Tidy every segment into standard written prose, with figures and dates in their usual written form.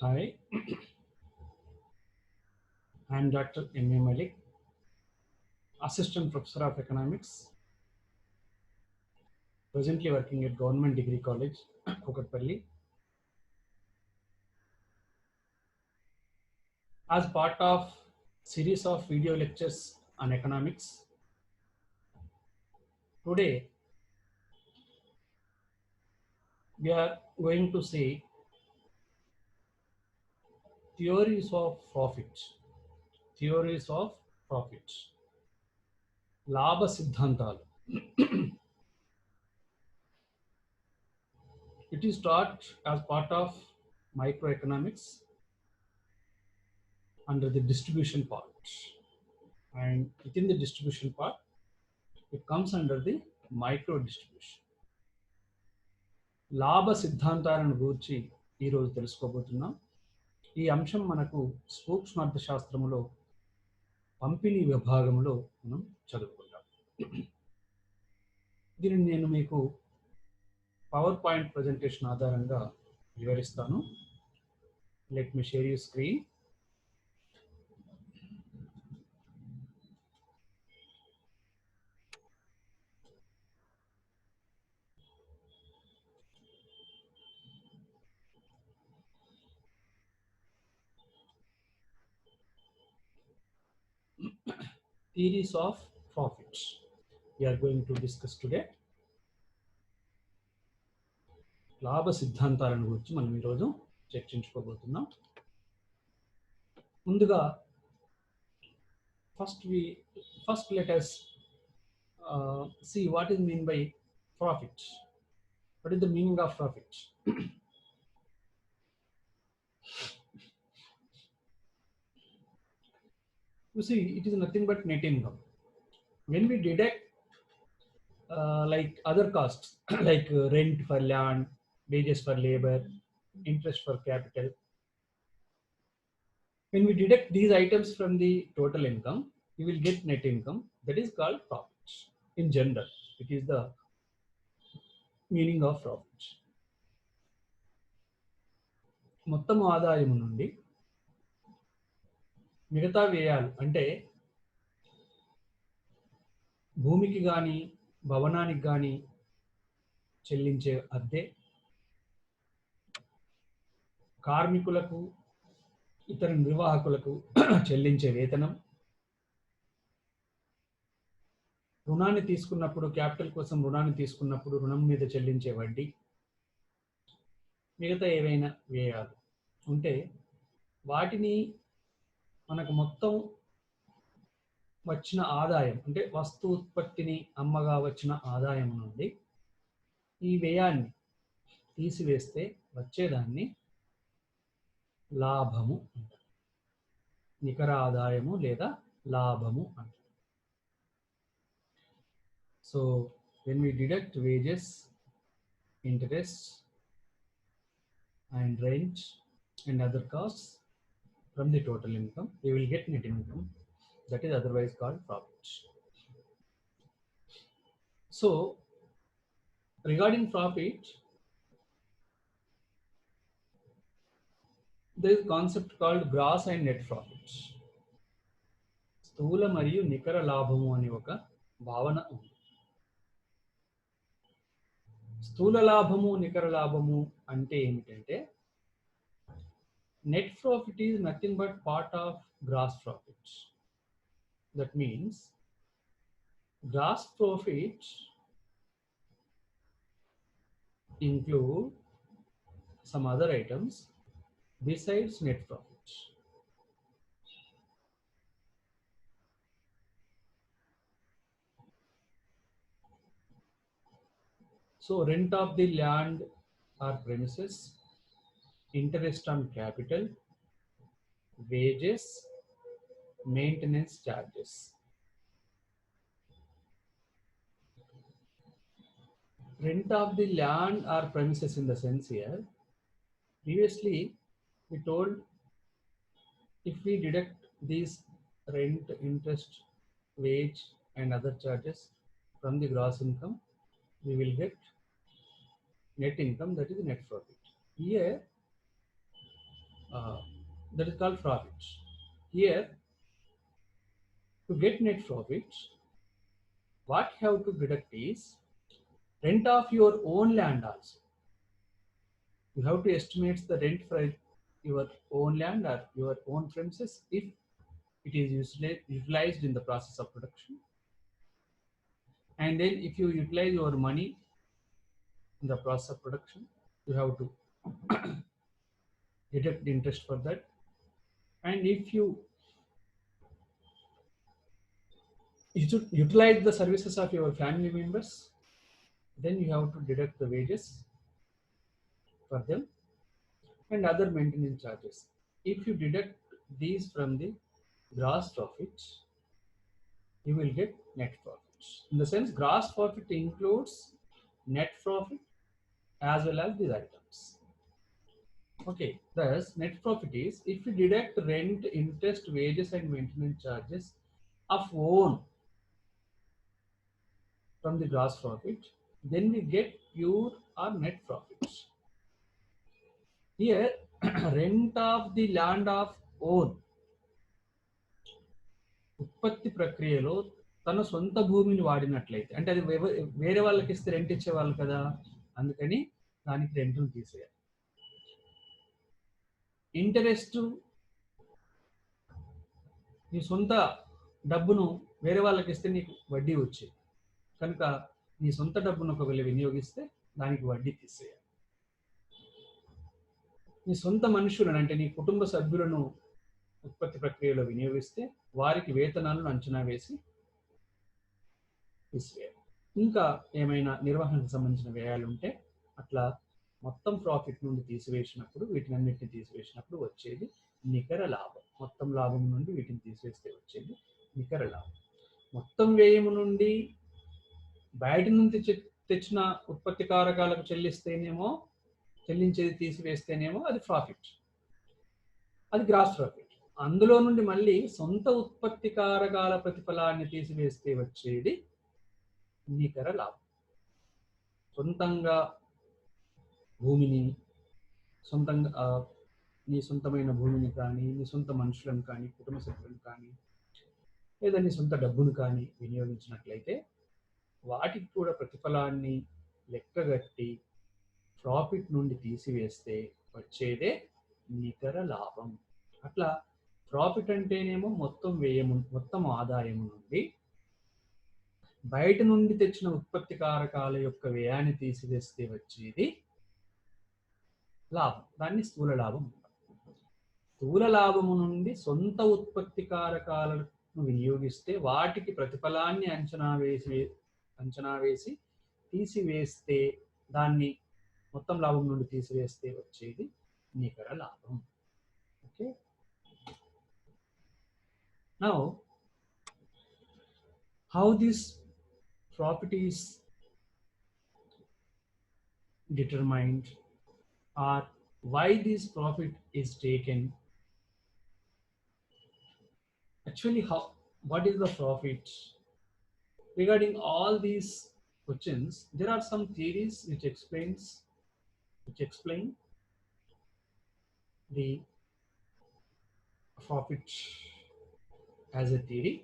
Hi, I am Dr. M.A. Malik, Assistant Professor of Economics, presently working at Government Degree College, Kukatpalli. As part of series of video lectures on economics, today we are going to see theories of profit. Theories of profit. లాభ సిద్ధాంతాలు. It is taught as part of microeconomics under the distribution part, and within the distribution part it comes under the micro distribution. లాభ సిద్ధాంతాలను గురించి ఈరోజు తెలుసుకోబోతున్నాం. ఈ అంశం మనకు సూక్ష్మ అర్థశాస్త్రములో పంపిణీ విభాగంలో మనం చదువుకుంటాం. దీనిని నేను మీకు పవర్ పాయింట్ ప్రజెంటేషన్ ఆధారంగా వివరిస్తాను. Let me share your screen. Theories of profits we are going to discuss today. లాభ సిద్ధాంతాలను గురించి మనం ఈరోజు చర్చించుకోబోతున్నాం. ముందుగా first let us see what is mean by profit. What is the meaning of profit? You see, it is nothing but net income. When we deduct like other costs like rent for land, wages for labor, interest for capital, when we deduct these items from the total income, you will get net income. That is called profit. In general, it is the meaning of profit. మొత్తం ఆదాయం నుండి మిగతా వ్యయాలు అంటే భూమికి కానీ భవనానికి కానీ చెల్లించే అద్దె, కార్మికులకు ఇతర నిర్వాహకులకు చెల్లించే వేతనం, రుణాన్ని తీసుకున్నప్పుడు క్యాపిటల్ కోసం రుణాన్ని తీసుకున్నప్పుడు రుణం మీద చెల్లించే వడ్డీ, మిగతా ఏవైనా వ్యయాలు ఉంటే వాటిని మనకు మొత్తం వచ్చిన ఆదాయం అంటే వస్తు ఉత్పత్తిని అమ్మగా వచ్చిన ఆదాయం నుండి ఈ వ్యయాన్ని తీసివేస్తే వచ్చేదాన్ని లాభము అంటారు. నికర ఆదాయము లేదా లాభము అంటారు. So when we deduct wages, interest and rent and other costs from the total income, we will get net income. That is otherwise called profit. So regarding profit, there is a concept called gross and net profit. స్థూల మరియు నికర లాభము అనే ఒక భావన ఉంది. స్థూల లాభము నికర లాభము అంటే ఏమిటంటే net profit is nothing but part of gross profit. That means gross profit include some other items besides net profit. So rent of the land or premises, interest on capital, wages, maintenance charges. Rent of the land or premises in the sense here, previously we told if we deduct these rent, interest, wage and other charges from the gross income, we will get net income, that is net profit. Here that is called profit. Here, to get net profit, what you have to deduct is rent of your own land also. You have to estimate the rent for your own land or your own premises if it is utilized in the process of production. And then if you utilize your money in the process of production, you have to deduct the interest for that. And if you utilize the services of your family members, then you have to deduct the wages for them and other maintenance charges. If you deduct these from the gross profits, you will get net profits. In the sense, gross profit includes net profit as well as these items. Okay, thus net profit is if you deduct rent, interest, wages, and maintenance charges of own from the gross profit, then we get pure or net profits. Here, rent of the land of own. ఉత్పత్తి ప్రక్రియలో తన సొంత భూమిని వాడినట్లయితే అంటే అది వేరే వాళ్ళకి ఇస్తే రెంట్ ఇచ్చేవాళ్ళు కదా, అందుకని దానికి రెంట్ను తీసేయాలి. ఇంటరెస్ట్ నీ సొంత డబ్బును వేరే వాళ్ళకి ఇస్తే నీకు వడ్డీ వచ్చేది కనుక నీ సొంత డబ్బును ఒకవేళ వినియోగిస్తే దానికి వడ్డీ తీసేయాలి. నీ సొంత మనుషులను అంటే నీ కుటుంబ సభ్యులను ఉత్పత్తి ప్రక్రియలో వినియోగిస్తే వారికి వేతనాలను అంచనా వేసి తీసివేయాలి. ఇంకా ఏమైనా నిర్వహణకు సంబంధించిన వ్యయాలు ఉంటే అట్లా మొత్తం ప్రాఫిట్ నుండి తీసివేసినప్పుడు వీటినన్నిటిని తీసివేసినప్పుడు వచ్చేది నికర లాభం. మొత్తం లాభం నుండి వీటిని తీసివేస్తే వచ్చేది నికర లాభం. మొత్తం వ్యయము నుండి బయట నుంచి తెచ్చిన ఉత్పత్తి కారకాలకు చెల్లించేది తీసివేస్తేనేమో అది ప్రాఫిట్, అది గ్రాస్ ప్రాఫిట్. అందులో నుండి మళ్ళీ సొంత ఉత్పత్తి కారకాల ప్రతిఫలాన్ని తీసివేస్తే వచ్చేది నికర లాభం. సొంతంగా భూమిని నీ సొంతమైన భూమిని కానీ నీ సొంత మనుషులను కానీ కుటుంబ సభ్యులను కానీ లేదా నీ సొంత డబ్బును కానీ వినియోగించినట్లయితే వాటికి కూడా ప్రతిఫలాన్ని లెక్కగట్టి ప్రాఫిట్ నుండి తీసివేస్తే వచ్చేదే నికర లాభం. అట్లా ప్రాఫిట్ అంటేనేమో మొత్తం వ్యయము, మొత్తం ఆదాయము నుండి బయట నుండి తెచ్చిన ఉత్పత్తి కారకాల యొక్క వ్యయాన్ని తీసివేస్తే వచ్చేది లాభం. దాన్ని స్థూల లాభం. స్థూల లాభము నుండి సొంత ఉత్పత్తి కారకాలను వినియోగిస్తే వాటికి ప్రతిఫలాన్ని అంచనా వేసి తీసివేస్తే దాన్ని మొత్తం లాభం నుండి తీసివేస్తే వచ్చేది నికర లాభం. Okay, now how this profit is determined or why this profit is taken. Actually, what is the profit? Regarding all these questions, there are some theories which explain the profit as a theory.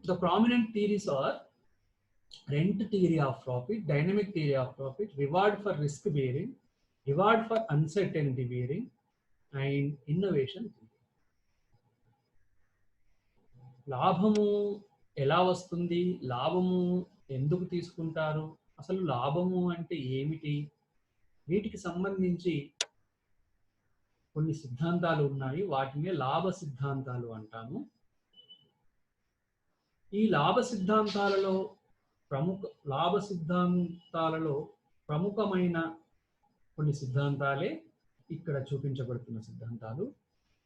The prominent theories are rent theory of profit, dynamic theory of profit, reward for risk bearing, reward for uncertainty bearing, and innovation theory. లాభము ఎలా వస్తుంది, లాభము ఎందుకు తీసుకుంటారు, అసలు లాభము అంటే ఏమిటి, వీటికి సంబంధించి కొన్ని సిద్ధాంతాలు ఉన్నాయి. వాటిని లాభ సిద్ధాంతాలు అంటాము. ఈ లాభ సిద్ధాంతాలలో ప్రముఖమైన కొన్ని సిద్ధాంతాలే ఇక్కడ చూపించబడుతున్న సిద్ధాంతాలు.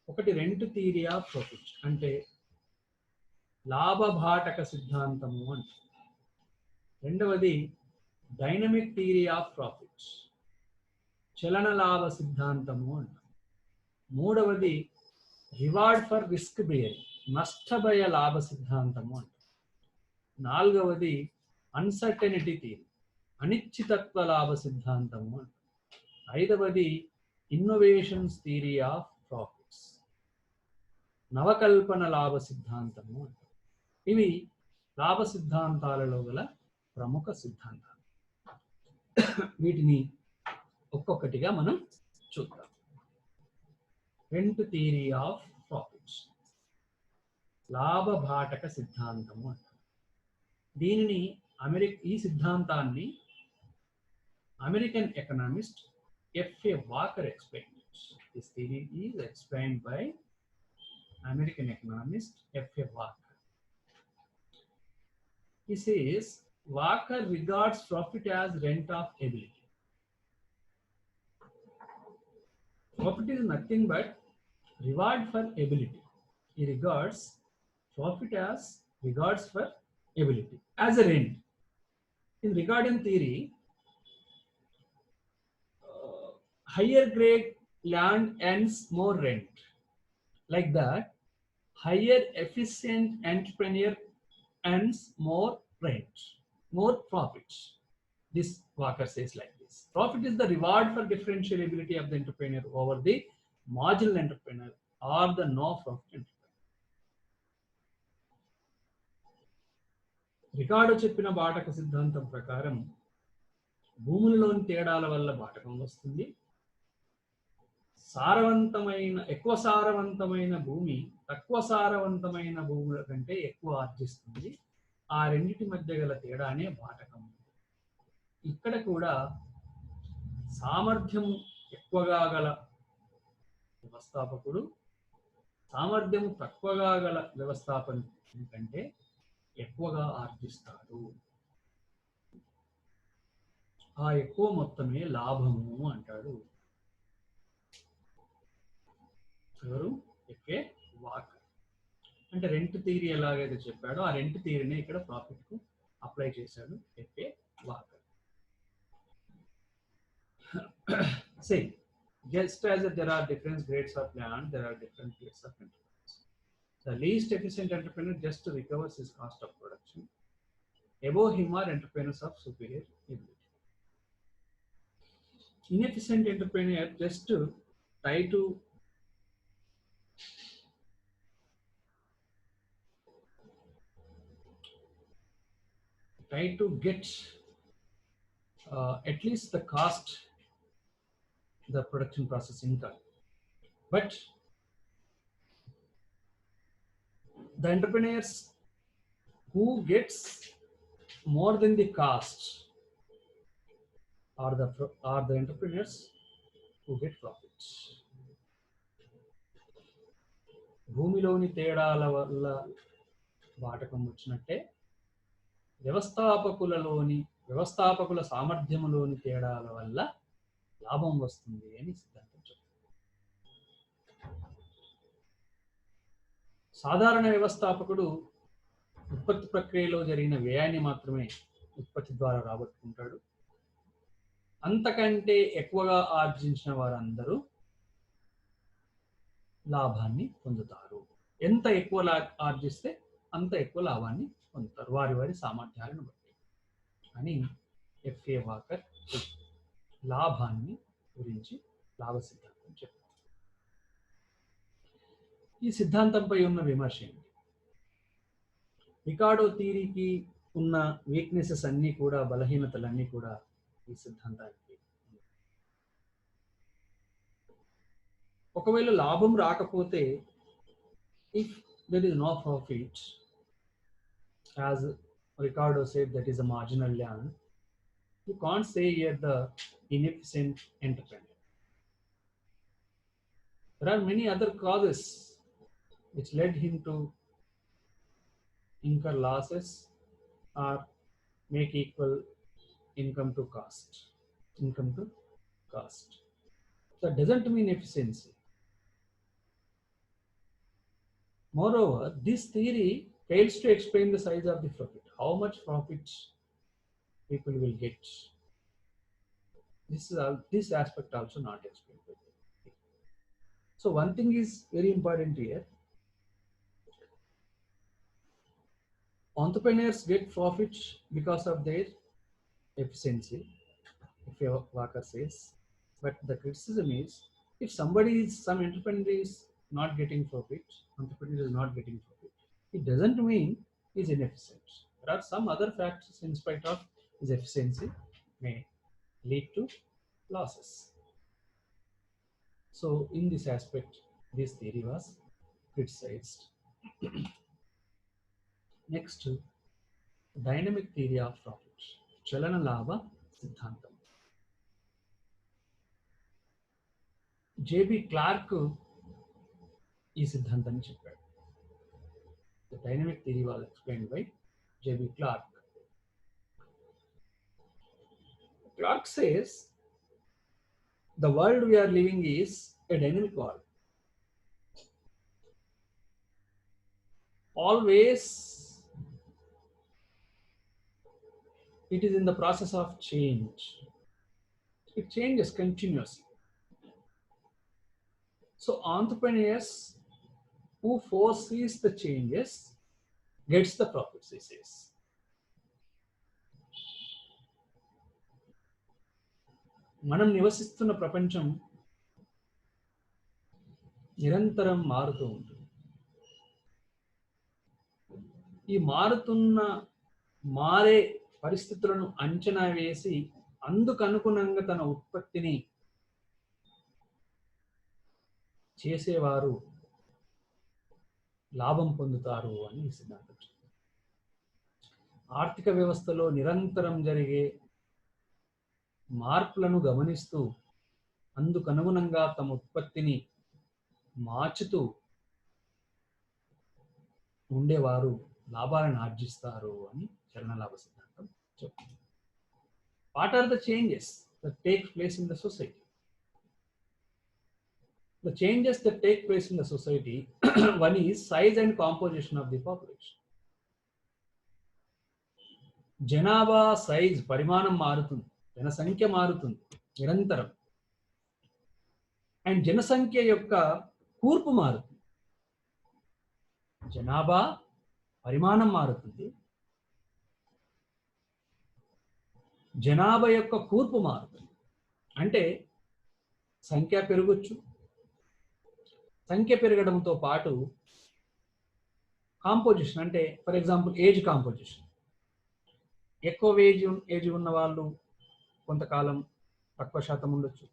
ఒకటి రెంట్ థియరీ ఆఫ్ ప్రాఫిట్ అంటే లాభభాటక సిద్ధాంతము అంటే. రెండవది డైనమిక్ థియరీ ఆఫ్ ప్రాఫిట్, చలన లాభ సిద్ధాంతము అంట. మూడవది రివార్డ్ ఫర్ రిస్క్ బేరింగ్, నష్టభయ లాభ సిద్ధాంతము అంట. నాలుగవది అన్సర్టెనిటీ థియరీ, అనిశ్చితత్వ లాభ సిద్ధాంతము అంట. ఐదవది ఇన్నోవేషన్స్ థియరీ ఆఫ్ ప్రాఫిట్స్, నవకల్పన లాభ సిద్ధాంతము. ఇవి లాభ సిద్ధాంతాలలో గల ప్రముఖ సిద్ధాంతాలు. వీటిని ఒక్కొక్కటిగా మనం చూద్దాం. రెంట్ థియరీ ఆఫ్ ప్రాఫిట్స్, లాభభాటక సిద్ధాంతము అంటారు. దీనిని ఈ సిద్ధాంతాన్ని American economist FA walker explain. This theory is explained by American economist F.A. Walker. He says Walker regards profit as rent of ability. Profit is nothing but reward for ability. He regards profit as regards for ability, as a rent. In regarding theory, higher grade land earns more rent. Like that, higher efficient entrepreneur earns more rent, more profits. This Walker says like this. Profit is the reward for differential ability of the entrepreneur over the marginal entrepreneur or the no-profit entrepreneur. Ricardo చెప్పిన బాటక సిద్ధాంతం ప్రకారం భూములలోని తేడాల వల్ల బాటకం వస్తుంది. ఎక్కువ సారవంతమైన భూమి తక్కువ సారవంతమైన భూముల కంటే ఎక్కువ ఆర్జిస్తుంది. ఆ రెండింటి మధ్య గల తేడానే బాటకం. ఇక్కడ కూడా సామర్థ్యం ఎక్కువగా గల వ్యవస్థాపకుడు సామర్థ్యం తక్కువగా గల వ్యవస్థాపకుని కంటే ఎక్కువగా ఆర్జిస్తాడు. ఆ ఎక్కువ మొత్తమే లాభము అంటాడు ఎవరు? FA walker. అంటే రెంట్ థియరీ ఎలాగైతే చెప్పాడో ఆ రెంట్ థియరీని ఇక్కడ ప్రాఫిట్ కు అప్లై చేశాడు FA walker. Say, just as there are different grades of land, there are different grades of entrepreneurs. The least efficient entrepreneur just recovers his cost of production. Above him are entrepreneurs of superior ability. Inefficient entrepreneur just try to get at least the cost, the production process income, but the entrepreneurs who gets more than the cost are the entrepreneurs who get profits. భూమిలోని తేడాల వల్ల వాటకం వచ్చినట్టే వ్యవస్థాపకుల సామర్థ్యములోని తేడాల వల్ల లాభం వస్తుంది అని సిద్ధాంతం చెప్తుంది. సాధారణ వ్యవస్థాపకుడు ఉత్పత్తి ప్రక్రియలో జరిగిన వ్యయాన్ని మాత్రమే ఉత్పత్తి ద్వారా రాబట్టుకుంటాడు. అంతకంటే ఎక్కువగా ఆర్జించిన వారందరూ లాభాన్ని పొందుతారు. ఎంత ఎక్కువ ఆర్జిస్తే అంత ఎక్కువ లాభాన్ని పొందుతారు వారి వారి సామర్థ్యాలను బట్టి అని ఎఫ్ఏ వాకర్ లాభాన్ని గురించి లాభ సిద్ధాంతం చెప్పారు. ఈ సిద్ధాంతంపై ఉన్న విమర్శ ఏంటి? రికార్డో థియరీకి ఉన్న వీక్నెసెస్ అన్నీ కూడా, బలహీనతలన్నీ కూడా ఈ సిద్ధాంతానికి. ఒకవేళ లాభం రాకపోతే, if there is no profit, as Ricardo said, that is a marginal land, you can't say here the inefficient entrepreneur. There are many other causes which led him to incur losses or make equal income to cost. That doesn't mean efficiency. Moreover, this theory fails to explain the size of the profit. How much profit people will get. This aspect also not explained. So one thing is very important here. Entrepreneurs get profits because of their efficiency, if Walker says. But the criticism is, if some entrepreneur is not getting profit, entrepreneur is not getting profit, it doesn't mean he's inefficient. There are some other factors in spite of his efficiency may lead to losses. So in this aspect, this theory was criticized. Next, dynamic theory of profit, Chalana Labha Siddhantam. J.B. Clark ఈ సిద్ధాంతాన్ని చెప్పాడు. The dynamic theory was explained by J.B. Clark. Clark says the world we are living is a dynamic world. Always it is in the process of change. It changes continuously. So entrepreneurs who foresees the changes gets the profits, he says. మనం నివసిస్తున్న ప్రపంచం నిరంతరం మారుతూ ఉంటుంది. ఈ మారే పరిస్థితులను అంచనా వేసి అందుకు అనుగుణంగా తన ఉత్పత్తిని చేసేవారు లాభం పొందుతారు అని ఈ సిద్ధాంతం. ఆర్థిక వ్యవస్థలో నిరంతరం జరిగే మార్పులను గమనిస్తూ అందుకు అనుగుణంగా తమ ఉత్పత్తిని మార్చుతూ ఉండేవారు లాభాలను ఆర్జిస్తారు అని చలన లాభ సిద్ధాంతం చెప్తుంది. What are the changes that take place in the society? The changes that take place in the society, one is size and composition of the population. జనాభా సైజ్ పరిమాణం మారుతుంది, జనసంఖ్య మారుతుంది నిరంతరం. అండ్ జనసంఖ్య యొక్క కూర్పు మారుతుంది. జనాభా పరిమాణం మారుతుంది, జనాభా యొక్క కూర్పు మారుతుంది. అంటే సంఖ్య పెరగొచ్చు, సంఖ్య పెరగడంతో పాటు కాంపోజిషన్, అంటే ఫర్ ఎగ్జాంపుల్ ఏజ్ కాంపోజిషన్. ఎక్కువ ఏజ్ ఉన్న వాళ్ళు కొంతకాలం తక్కువ శాతం ఉండొచ్చు,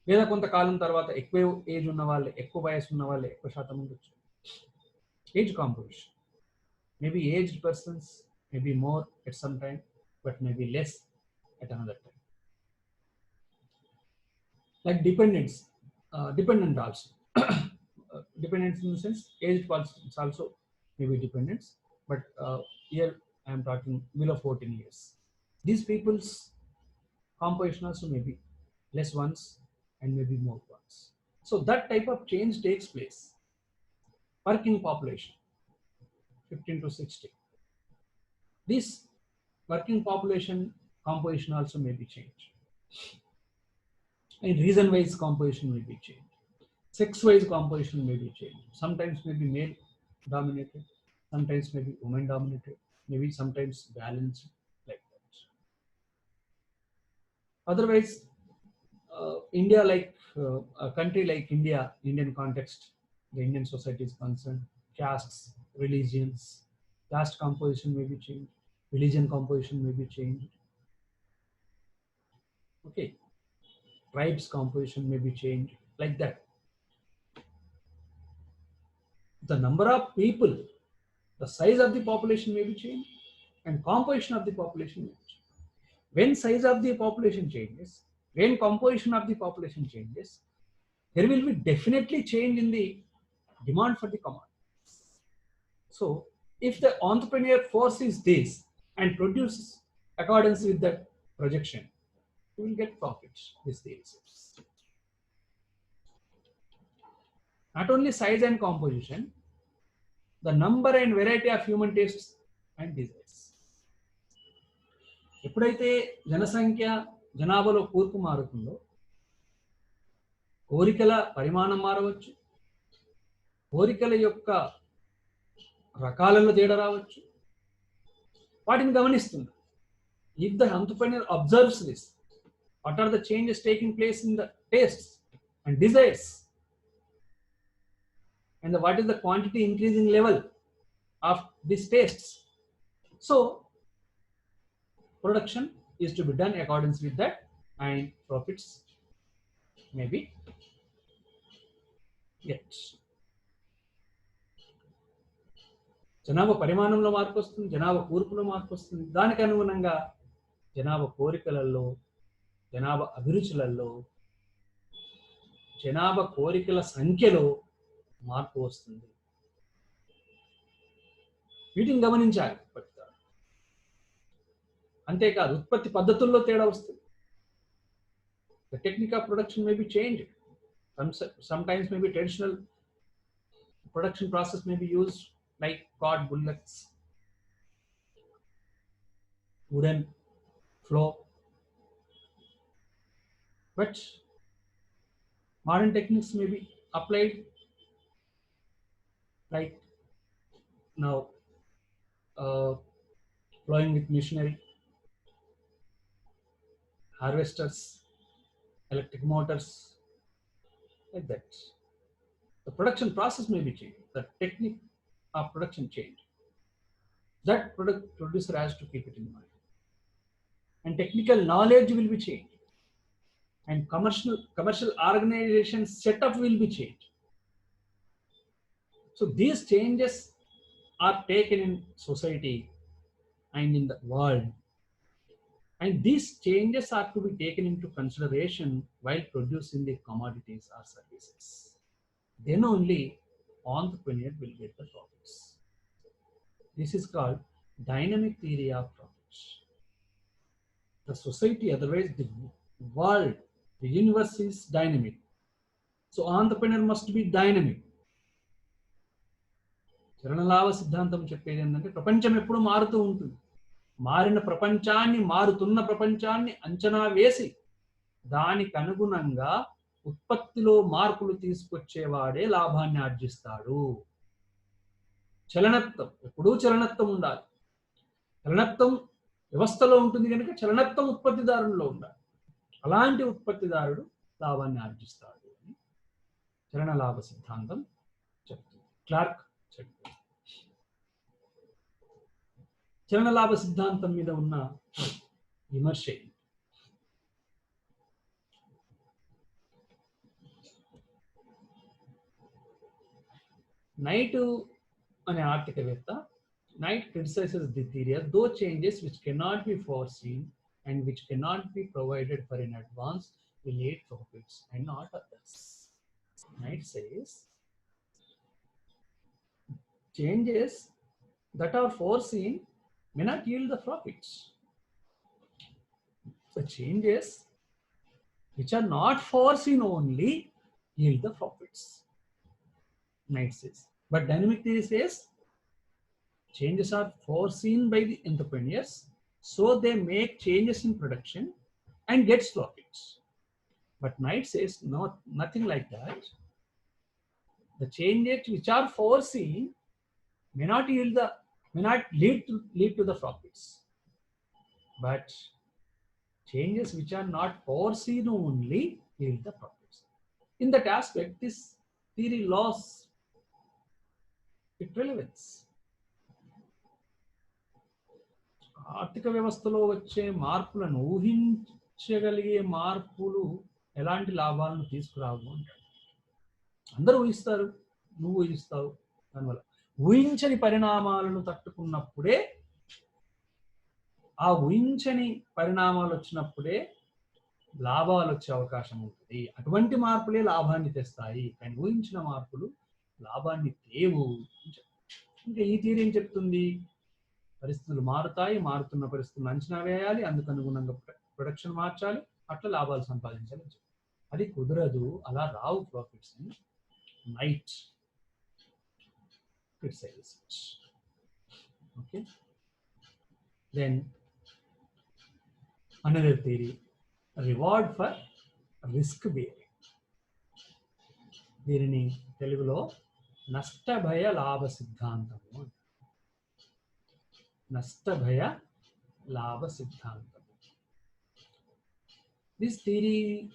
లేదా కొంతకాలం తర్వాత ఎక్కువ ఏజ్ ఉన్న వాళ్ళు, ఎక్కువ వయసు ఉన్న వాళ్ళు ఎక్కువ శాతం ఉండొచ్చు. Age composition, maybe aged persons may be more at some time but may be less at another time. Like dependent also. Dependents in the sense, aged persons also may be dependents, but here I am talking below 14 years. These people's composition also may be less ones and maybe more ones. So that type of change takes place. Working population 15 to 60. This working population composition also may be changed. And reason-wise composition may be changed. Sex-wise composition may be changed. Sometimes may be male dominated, sometimes may be woman dominated, maybe sometimes balanced like that. Otherwise, India, like a country like India, Indian context, the Indian society is concerned, castes, religions, caste composition may be changed, religion composition may be changed. Okay, tribes composition may be changed like that. The number of people, the size of the population may be changed, and composition of the population may be changed. When size of the population changes, when composition of the population changes, there will be definitely change in the demand for the commodity. So if the entrepreneur foresees this and produces accordance with that projection, he will get profits. This theory says. Not only size and composition, the number and variety of human tastes and desires. ఎప్పుడైతే జనాభాలో కూర్పు మారుతుందో, కోరికల పరిమాణం మారవచ్చు, కోరికల యొక్క రకాలలో తేడా రావచ్చు. వాటిని గమనిస్తుంది. If the entrepreneur observes this What are the changes taking place in the tastes and desires? And what is the quantity increasing level of these tastes? So production is to be done accordance with that, and profits may be get. జనాభా పరిమాణంలో మార్పు వస్తుంది, జనాభా కూర్పులో మార్పు వస్తుంది. దానికి అనుగుణంగా జనాభా కోరికలలో, జనాభా అభిరుచులలో, జనాభా కోరికల సంఖ్యలో మార్పు వస్తుంది. వీటిని గమనించాలి ఉత్పత్తిదారు. అంతేకాదు ఉత్పత్తి పద్ధతుల్లో తేడా వస్తుంది. The technique of production may be changed. Sometimes maybe traditional production process may be used, like cord bullets, wooden floor. But modern techniques may be applied, like now plowing with machinery, harvesters, electric motors, like that. The production process may be changed. The technique of production changed. That producer has to keep it in mind. And technical knowledge will be changed. And commercial organization setup will be changed. So these changes are taken in society and in the world, and these changes are to be taken into consideration while producing the commodities or services. Then only entrepreneur will get the profits. This is called dynamic theory of profits. The society, otherwise the world, the universe is dynamic. So entrepreneur must be dynamic. చరణలాభ సిద్ధాంతం చెప్పేది ఏంటంటే ప్రపంచం ఎప్పుడు మారుతూ ఉంటుంది. మారిన ప్రపంచాన్ని, మారుతున్న ప్రపంచాన్ని అంచనా వేసి దానికి అనుగుణంగా ఉత్పత్తిలో మార్పులు తీసుకొచ్చేవాడే లాభాన్ని ఆర్జిస్తాడు. చలనత్వం, ఎప్పుడూ చలనత్వం ఉండాలి. చలనత్వం వ్యవస్థలో ఉంటుంది కనుక చలనత్వం ఉత్పత్తిదారుల్లో ఉండాలి. అలాంటి ఉత్పత్తిదారుడు లాభాన్ని ఆర్జిస్తాడు అని చలన లాభ సిద్ధాంతం చెప్తుంది. క్లార్క్ చెప్తుంది. చలన లాభ సిద్ధాంతం మీద ఉన్న విమర్శ. నైట్ అనే ఆర్థికవేత్త, Knight criticizes the theory as those changes which cannot be foreseen and which cannot be provided for in advance will aid profits and not others. Knight says changes that are foreseen may not yield the profits. The changes which are not foreseen only yield the profits, Knight says. But dynamic theory says changes are foreseen by the entrepreneurs, so they make changes in production and gets profits. But Knight says nothing like that. The changes which are foreseen may not lead to the profits, but changes which are not foreseen only yield the profits. In that aspect, this theory lost its relevance. ఆర్థిక వ్యవస్థలో వచ్చే మార్పులను ఊహించగలిగే మార్పులు ఎలాంటి లాభాలను తీసుకురావు అంటాడు. అందరూ ఊహిస్తారు, నువ్వు ఊహిస్తావు. దానివల్ల ఊహించని పరిణామాలను తట్టుకున్నప్పుడే, ఆ ఊహించని పరిణామాలు వచ్చినప్పుడే లాభాలు వచ్చే అవకాశం ఉంటుంది. అటువంటి మార్పులే లాభాన్ని తెస్తాయి, కానీ ఊహించిన మార్పులు లాభాన్ని తేవు. ఇంకా ఈ థియరీ ఏం చెప్తుంది? పరిస్థితులు మారుతాయి, మారుతున్న పరిస్థితులను అంచనా వేయాలి, అందుకు అనుగుణంగా ప్రొడక్షన్ మార్చాలి, అట్లా లాభాలు సంపాదించాలి. అది కుదరదు, అలా రావు ప్రాఫిట్స్ అని night criticizes it. Okay. Then another theory, reward for risk bearing. దీనిని తెలుగులో నష్టభయ లాభ సిద్ధాంతము. నష్టభయ లాభ సిద్ధాంతం. This theory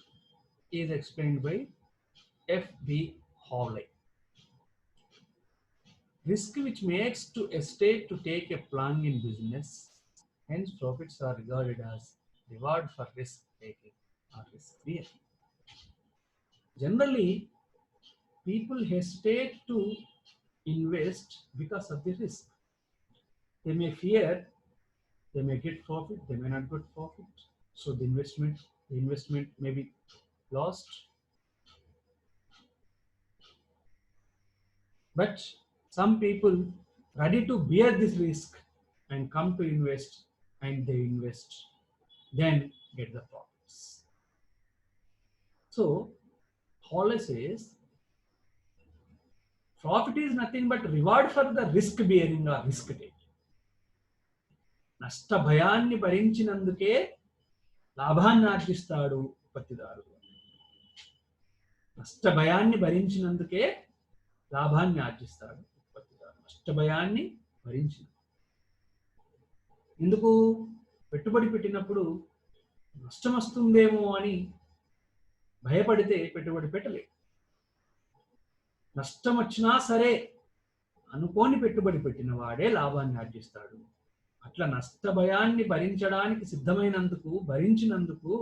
is explained by F.B. Hawley. Risk which makes to a state to take a plunge in business, hence profits are regarded as reward for risk taking or risk bearing. Generally, people hesitate to invest because of the risk. They may fear they may get profit, they may not get profit. So the investment may be lost. But some people ready to bear this risk and come to invest, and they invest, then get the profits. So Hawley says profit is nothing but reward for the risk bearing or risk taking. నష్ట భయాన్ని భరించినందుకే లాభాన్ని ఆర్జిస్తాడు ఉత్పత్తిదారుడు. నష్ట భయాన్ని భరించినందుకే లాభాన్ని ఆర్జిస్తాడు ఉత్పత్తిదారుడు. నష్ట భయాన్ని భరించిన ఎందుకు? పెట్టుబడి పెట్టినప్పుడు నష్టం వస్తుందేమో అని భయపడితే పెట్టుబడి పెట్టలేదు. నష్టం వచ్చినా సరే అనుకోని పెట్టుబడి పెట్టిన వాడే లాభాన్ని ఆర్జిస్తాడు. అట్లా నష్ట భయాన్ని భరించడానికి భరించినందుకు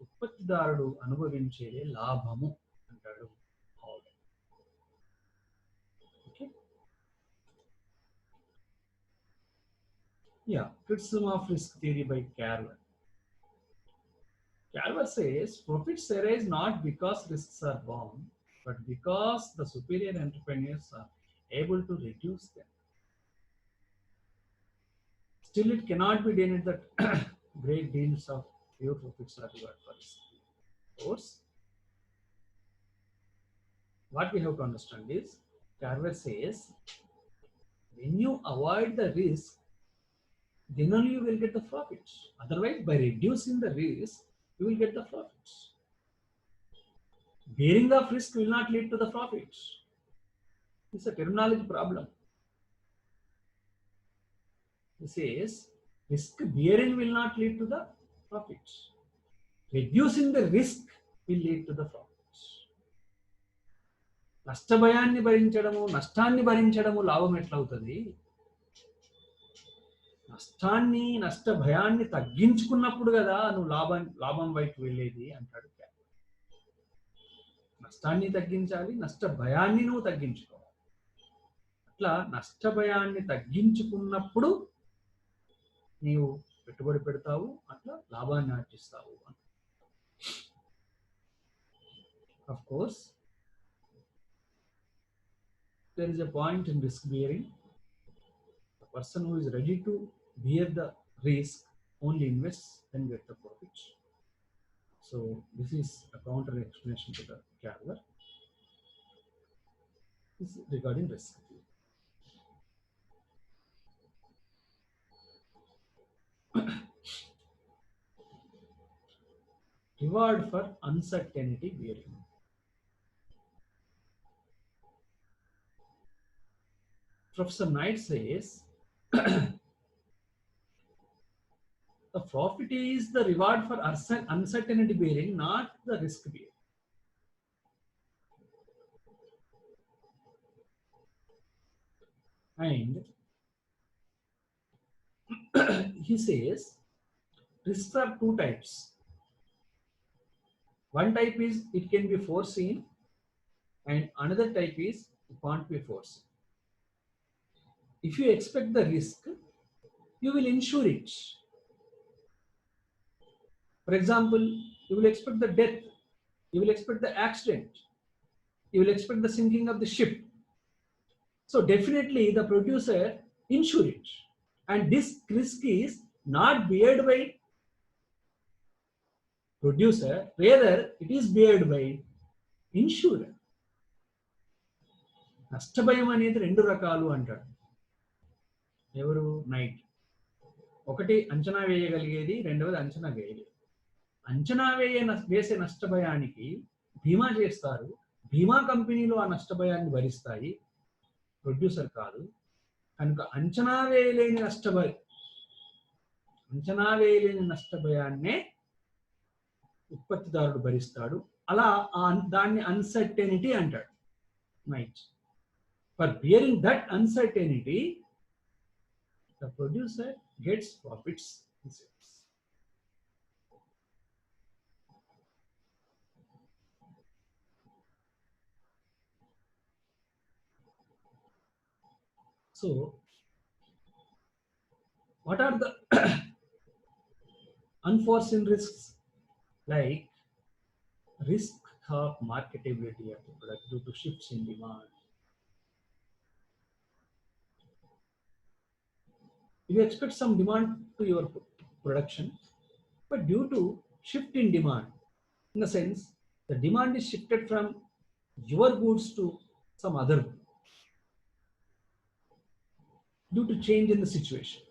ఉత్పత్తిదారుడు అనుభవించేదే లాభము అంటాడు holy. Okay, criticism of risk theory by Carver. Carver says profits arise not because risks are born, but because the superior entrepreneurs are able to reduce them. Still, it cannot be denied that great deals of pure profits are reward for risk. Of course, what we have to understand is, Carver says, when you avoid the risk, then only you will get the profits. Otherwise, by reducing the risk, you will get the profits. Bearing of risk will not lead to the profits. It's a terminology problem. He says risk bearing will not lead to the profits. Reducing the risk will lead to the profits. నష్ట భయాన్ని భరించడము, నష్టాన్ని భరించడము లాభం ఎట్లవుతుంది? నష్టాన్ని నష్ట భయాన్ని తగ్గించుకున్నప్పుడు కదా నువ్వు లాభం వైపు వెళ్ళేది అంటాడు. నష్టాన్ని తగ్గించాలి, నష్ట భయాన్ని నువ్వు తగ్గించుకోవాలి. అట్లా నష్ట భయాన్ని తగ్గించుకున్నప్పుడు నీవు పెట్టుబడి పెడతావు, అట్లా లాభాన్ని ఆర్జిస్తావు. Of course, there is a point in risk bearing. The person who is ready to bear the risk only invests and get the profits. So this is a counter explanation to the Carver. This is regarding risk. Reward for uncertainty bearing. Professor Knight says the profit is the reward for uncertainty bearing, not the risk bearing. And he says risks are two types. One type is it can be foreseen, and another type is it can't be foreseen. If you expect the risk, you will insure it. For example, you will expect the death, you will expect the accident, you will expect the sinking of the ship. So definitely the producer insure it, and this risk is not beared by producer, rather it is beared by insurer. నష్టభయం అనేది రెండు రకాలు అంటాడు ఎవరు? Night. ఒకటి అంచనా వేయగలిగేది, రెండవది అంచనా వేయలేదు. అంచనా వేసే నష్టభయానికి బీమా చేస్తారు, బీమా కంపెనీలు ఆ నష్టభయాన్ని భరిస్తాయి, ప్రొడ్యూసర్ కాదు. కనుక అంచనా వేయలేని నష్టభయాన్నే ఉత్పత్తిదారుడు భరిస్తాడు. అలా దాన్ని అన్సర్టెనిటీ అంటాడు. Right. For bearing that uncertainty the producer gets profits. So what are the unforeseen risks? Like risk of marketability of the product due to shifts in demand. You expect some demand to your production, but due to shift in demand, in the sense the demand is shifted from your goods to some other good due to change in the situation.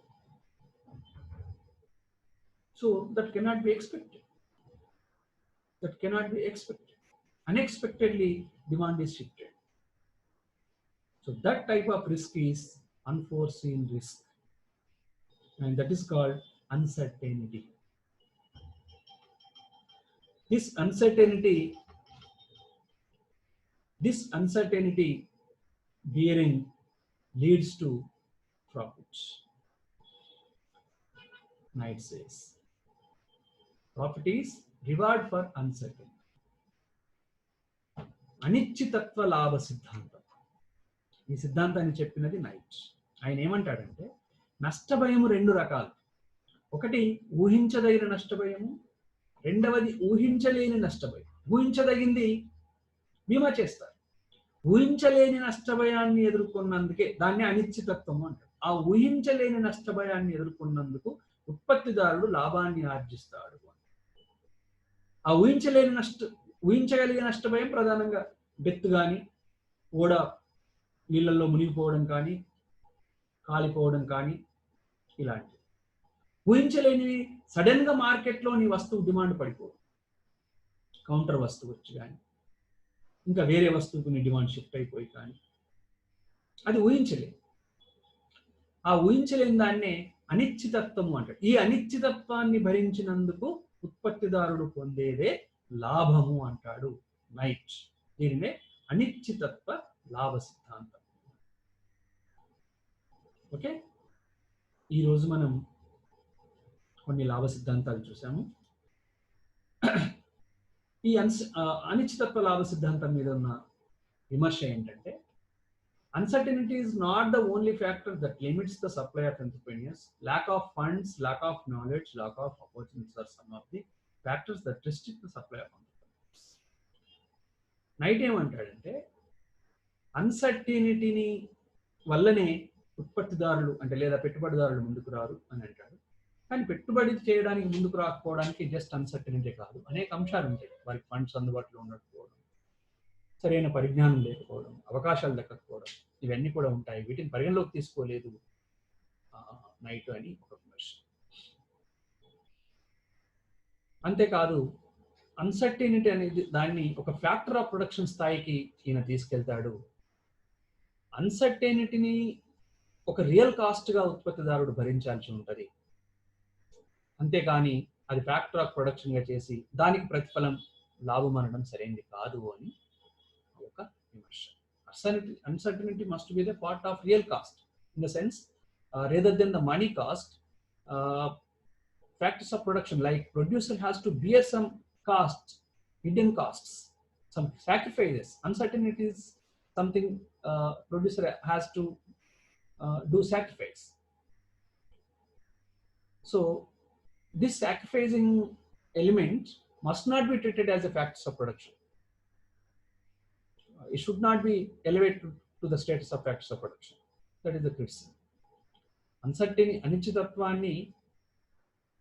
So that cannot be expected. That cannot be expected. Unexpectedly, demand is shifted. So that type of risk is unforeseen risk, and that is called uncertainty. This uncertainty bearing leads to profits. Knight says, profit is reward for uncertainty. అనిశ్చితత్వ లాభ సిద్ధాంతం. ఈ సిద్ధాంతాన్ని చెప్పినది night. ఆయన ఏమంటాడంటే నష్టభయము రెండు రకాలు. ఒకటి ఊహించదగిన నష్టభయము, రెండవది ఊహించలేని నష్టభయం. ఊహించదగింది బీమా చేస్తారు. ఊహించలేని నష్టభయాన్ని ఎదుర్కొన్నందుకే దాన్ని అనిశ్చితత్వము అంటారు. ఆ ఊహించలేని నష్టభయాన్ని ఎదుర్కొన్నందుకు ఉత్పత్తిదారుడు లాభాన్ని ఆర్జిస్తాడు. ఆ ఊహించగలిగే నష్టభయం ప్రధానంగా డెత్ కానీ, ఓడ నీళ్ళల్లో మునిగిపోవడం కానీ, కాలిపోవడం కానీ, ఇలాంటివి. ఊహించలేనివి సడన్ గా మార్కెట్లో నీ వస్తువు డిమాండ్ పడిపోవడం, కౌంటర్ వస్తువు వచ్చి కానీ, ఇంకా వేరే వస్తువుకు నీ డిమాండ్ షిఫ్ట్ అయిపోయి కానీ, అది ఊహించలేదు. ఆ ఊహించలేని దాన్నే అనిశ్చితత్వము అంటారు. ఈ అనిశ్చితత్వాన్ని భరించినందుకు ఉత్పత్తిదారుడు పొందేదే లాభము అంటాడు నైట్. దీనినే అనిశ్చితత్వ లాభ సిద్ధాంతం. ఓకే, ఈరోజు మనం కొన్ని లాభ సిద్ధాంతాలు చూసాము. ఈ అనిశ్చితత్వ లాభ సిద్ధాంతం మీద ఉన్న విమర్శ ఏంటంటే, uncertainty is not the only factor that limits the supply of entrepreneurs. Lack of funds, lack of knowledge, lack of opportunities are some of the factors that restrict the supply of entrepreneurs. Night ఏమంటాడంటే అన్సర్టినిటీని వల్లనే ఉత్పత్తిదారులు అంటే లేదా పెట్టుబడిదారులు ముందుకు రారు అని అంటాడు. కానీ పెట్టుబడి చేయడానికి ముందుకు రాకపోవడానికి జస్ట్ అన్సర్టినిటీ కాదు, అనేక అంశాలు ఉంటాయి. వారికి ఫండ్స్ అందుబాటులో ఉండకపోవడం, సరైన పరిజ్ఞానం లేకపోవడం, అవకాశాలు దక్కకపోవడం, ఇవన్నీ కూడా ఉంటాయి. వీటిని పరిగణలోకి తీసుకోలేదు నైట్ అని ఒక విమర్శ. అంతేకాదు అన్సర్టినిటీ అనేది దాన్ని ఒక ఫ్యాక్టర్ ఆఫ్ ప్రొడక్షన్ స్థాయికి ఈయన తీసుకెళ్తాడు. అన్సర్టెనిటీని ఒక రియల్ కాస్ట్గా ఉత్పత్తిదారుడు భరించాల్సి ఉంటుంది, అంతేకాని అది ఫ్యాక్టర్ ఆఫ్ ప్రొడక్షన్గా చేసి దానికి ప్రతిఫలం లాభం అనడం సరైనది కాదు అని ఒక విమర్శ. Uncertainty must be the part of real cost, in the sense rather than the money cost, factors of production like producer has to bear some costs, hidden costs, some sacrifices. Uncertainty is something producer has to do sacrifice. So this sacrificing element must not be treated as a factors of production. It should not be elevated to the status of factors of production. That is the criticism. అనిశ్చితత్వాన్ని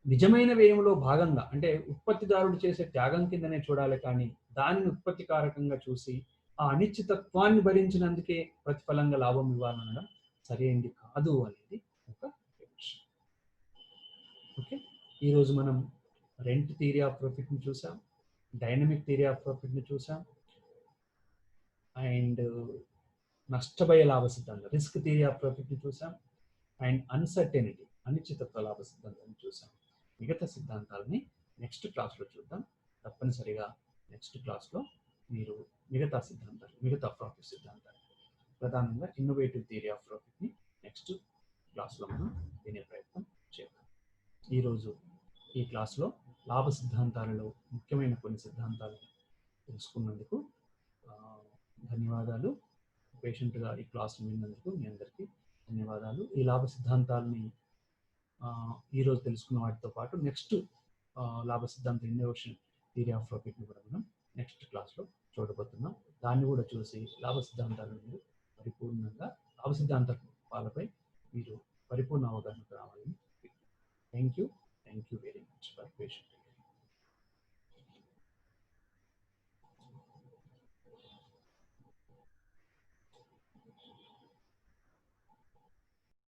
నిజమైన వ్యయంలో భాగంగా అంటే ఉత్పత్తిదారుడు చేసే త్యాగం కిందనే చూడాలి, కానీ దానిని ఉత్పత్తి కారకంగా చూసి ఆ అనిశ్చితత్వాన్ని భరించినందుకే ప్రతిఫలంగా లాభం ఇవ్వాలనడం సరైనది కాదు అనేది ఒక విమర్శ. ఓకే, ఈరోజు మనం రెంట్ థియరీ ఆఫ్ ప్రాఫిట్ని చూసాం, డైనమిక్ థియరీ ఆఫ్ ప్రాఫిట్ని చూసాం, అండ్ నష్టభయ లాభ సిద్ధాంతం రిస్క్ థియరీ ఆఫ్ ప్రాఫిట్ని చూసాం, అండ్ అనిశ్చితత్వ లాభ సిద్ధాంతాన్ని చూసాం. మిగతా సిద్ధాంతాలని నెక్స్ట్ క్లాస్లో చూద్దాం. తప్పనిసరిగా నెక్స్ట్ క్లాస్లో మీరు మిగతా సిద్ధాంతాలు, మిగతా ప్రాఫిట్ సిద్ధాంతాలు, ప్రధానంగా ఇన్నోవేటివ్ థియరీ ఆఫ్ ప్రాఫిట్ని నెక్స్ట్ క్లాస్లో మనం వినే ప్రయత్నం చేద్దాం. ఈరోజు ఈ క్లాస్లో లాభ సిద్ధాంతాలలో ముఖ్యమైన కొన్ని సిద్ధాంతాలను తెలుసుకున్నందుకు ధన్యవాదాలు. పేషెంట్గా ఈ క్లాస్ విన్నందుకు మీ అందరికీ ధన్యవాదాలు. ఈ లాభ సిద్ధాంతాలని ఈరోజు తెలుసుకున్న వాటితో పాటు నెక్స్ట్ లాభ సిద్ధాంత ఇన్నోవేషన్ థియరీ ఆఫ్ ప్రాఫిట్ని కూడా మనం నెక్స్ట్ క్లాస్లో చూడబోతున్నాం. దాన్ని కూడా చూసి లాభ సిద్ధాంతాలను మీరు పరిపూర్ణంగా లాభ సిద్ధాంతాలపై మీరు పరిపూర్ణ అవగాహనకు రావాలని. Thank you very much for patient.